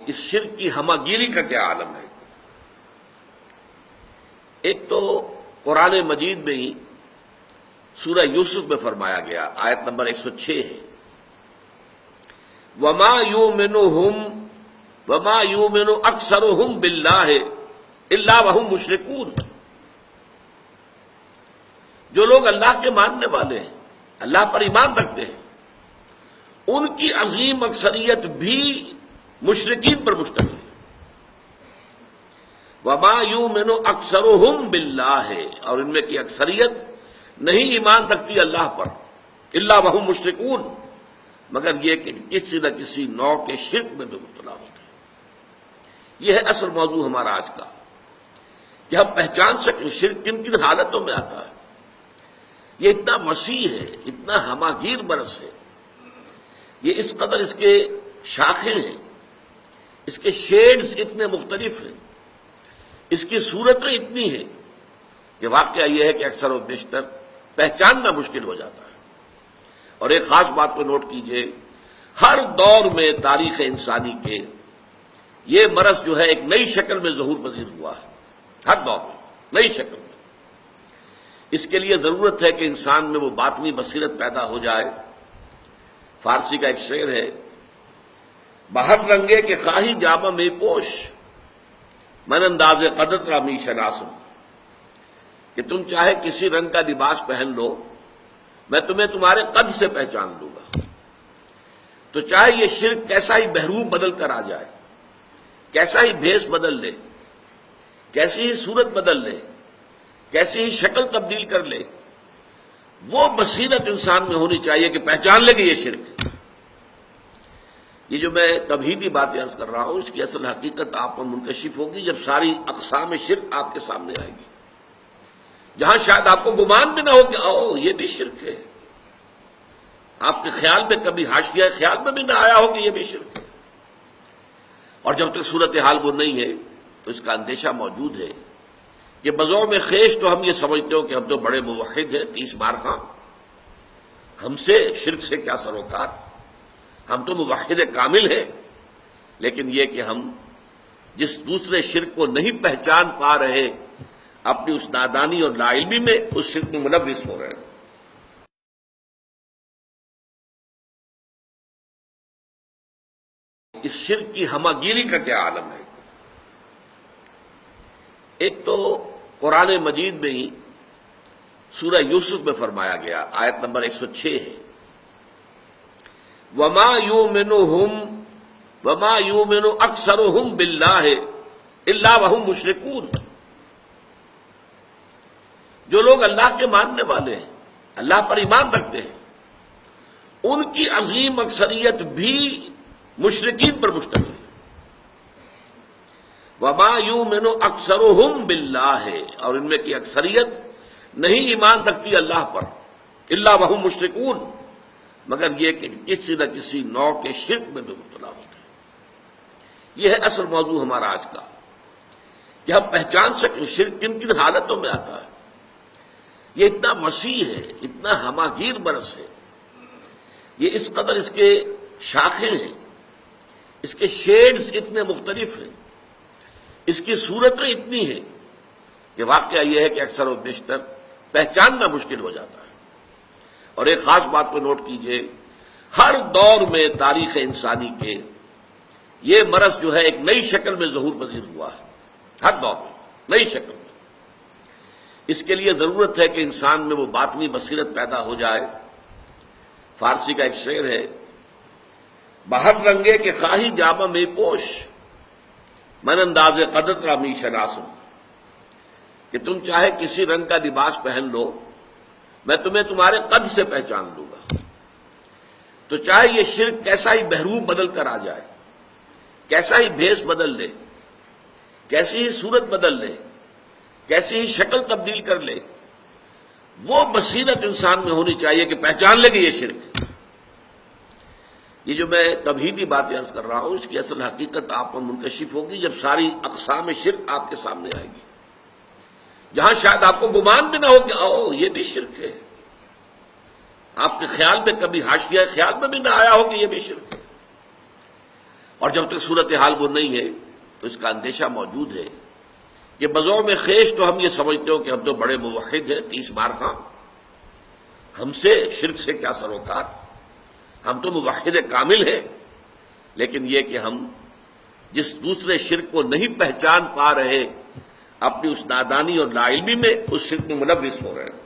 اس شرک کی ہمہ گیری کا کیا عالم ہے؟ ایک تو قرآن مجید میں ہی سورہ یوسف میں فرمایا گیا، آیت نمبر 106 ہے، وَمَا يُؤْمِنُ أَكْثَرُهُمْ بِاللَّهِ إِلَّا وَهُمْ مُشْرِكُونَ۔ جو لوگ اللہ کے ماننے والے ہیں، اللہ پر ایمان رکھتے ہیں، ان کی عظیم اکثریت بھی مشرکین پر مشتمل ہے۔ وَمَا يُؤْمِنُ أَكْثَرُهُمْ بِاللَّهِ، اور ان میں کی اکثریت نہیں ایمان رکھتی اللہ پر، الا وہم مشرکون، مگر یہ کہ کسی نہ کسی نوع کے شرک میں بھی مبتلا ہوتے ہیں۔ یہ ہے اصل موضوع ہمارا آج کا، کہ ہم پہچان سکیں شرک کن کن حالتوں میں آتا ہے۔ یہ اتنا وسیع ہے، اتنا ہماگیر برس ہے، یہ اس قدر اس کے شاخیں ہیں، اس کے شیڈز اتنے مختلف ہیں، اس کی صورتیں اتنی ہیں کہ واقعہ یہ ہے کہ اکثر و بیشتر پہچاننا مشکل ہو جاتا ہے۔ اور ایک خاص بات کو نوٹ کیجئے، ہر دور میں تاریخ انسانی کے یہ مرض جو ہے ایک نئی شکل میں ظہور پذیر ہوا ہے، ہر دور میں نئی شکل میں۔ اس کے لیے ضرورت ہے کہ انسان میں وہ باطنی بصیرت پیدا ہو جائے۔ فارسی کا ایک شعر ہے، بہر رنگے کے خواہی جامہ میں پوش، من انداز قدر را می شناسم، کہ تم چاہے کسی رنگ کا لباس پہن لو، میں تمہیں تمہارے قد سے پہچان لوں گا۔ تو چاہے یہ شرک کیسا ہی بہروپ بدل کر آ جائے، کیسا ہی بھیس بدل لے، کیسی ہی صورت بدل لے، کیسی ہی شکل تبدیل کر لے، وہ بصیرت انسان میں ہونی چاہیے کہ پہچان لے کہ یہ شرک ہے۔ یہ جو میں تمہیدی باتیں عرض کر رہا ہوں، اس کی اصل حقیقت آپ پر منکشف ہوگی جب ساری اقسام شرک آپ کے سامنے آئے گی، جہاں شاید آپ کو گمان بھی نہ ہو کہ او یہ بھی شرک ہے، آپ کے خیال میں کبھی حاشیہ خیال میں بھی نہ آیا ہو کہ یہ بھی شرک ہے۔ اور جب تک صورتحال وہ نہیں ہے تو اس کا اندیشہ موجود ہے کہ بذوق میں خیش تو ہم یہ سمجھتے ہو کہ ہم تو بڑے موحد ہیں، 30 بار خاں، ہم سے شرک سے کیا سروکار، ہم تو موحد کامل ہیں، لیکن یہ کہ ہم جس دوسرے شرک کو نہیں پہچان پا رہے، اپنی اس نادانی اور لا علمی میں اس شرک میں ملوث ہو رہے ہیں۔ اس شرک کی ہمہ گیری کا کیا عالم ہے؟ ایک تو قرآن مجید میں ہی سورہ یوسف میں فرمایا گیا، آیت نمبر 106 ہے، وَمَا يُؤْمِنُ أَكْثَرُهُمْ بِاللَّهِ إِلَّا وَهُمْ مُشْرِكُونَ۔ جو لوگ اللہ کے ماننے والے ہیں، اللہ پر ایمان رکھتے ہیں، ان کی عظیم اکثریت بھی مشرکین پر مشتمل ہے۔ وَمَا يُؤْمِنُ أَكْثَرُهُمْ بِاللَّهِ، اور ان میں کی اکثریت نہیں ایمان رکھتی اللہ پر، الا وَهُمْ مُشْرِكُونَ، مگر یہ کہ کسی نہ کسی نوع کے شرک میں بھی مبتلا ہوتے ہیں۔ یہ ہے اصل موضوع ہمارا آج کا، کہ ہم پہچان سکیں شرک کن کن حالتوں میں آتا ہے۔ یہ اتنا وسیع ہے، اتنا ہماگیر برس ہے، یہ اس قدر اس کے شاخیں ہیں، اس کے شیڈز اتنے مختلف ہیں، اس کی صورتیں اتنی ہیں کہ واقعہ یہ ہے کہ اکثر و بیشتر پہچاننا مشکل ہو جاتا ہے۔ اور ایک خاص بات کو نوٹ کیجئے، ہر دور میں تاریخ انسانی کے یہ مرض جو ہے ایک نئی شکل میں ظہور پذیر ہوا ہے، ہر دور میں نئی شکل میں۔ اس کے لیے ضرورت ہے کہ انسان میں وہ باطنی بصیرت پیدا ہو جائے۔ فارسی کا ایک شعر ہے، بہر رنگے کے خواہی جامہ میں پوش، من انداز قدر را می شناسم، کہ تم چاہے کسی رنگ کا لباس پہن لو، میں تمہیں تمہارے قد سے پہچان لوں گا۔ تو چاہے یہ شرک کیسا ہی بہروپ بدل کر آ جائے، کیسا ہی بھیس بدل لے، کیسی ہی صورت بدل لے، کیسی ہی شکل تبدیل کر لے، وہ بصیرت انسان میں ہونی چاہیے کہ پہچان لے کہ یہ شرک ہے۔ یہ جو میں تمہیدی باتیں عرض کر رہا ہوں، اس کی اصل حقیقت آپ پر منکشف ہوگی جب ساری اقسام شرک آپ کے سامنے آئے گی، جہاں شاید آپ کو گمان بھی نہ ہو کہ او یہ بھی شرک ہے، آپ کے خیال میں کبھی حاشیہ خیال میں بھی نہ آیا ہو کہ یہ بھی شرک ہے۔ اور جب تک صورتحال وہ نہیں ہے تو اس کا اندیشہ موجود ہے کہ بذوق میں خیش تو ہم یہ سمجھتے ہو کہ ہم تو بڑے موحد ہیں، 30 بار خاں، ہم سے شرک سے کیا سروکار، ہم تو موحد کامل ہیں، لیکن یہ کہ ہم جس دوسرے شرک کو نہیں پہچان پا رہے، اپنی اس نادانی اور لا علمی میں اس شرک میں ملوث ہو رہے ہیں۔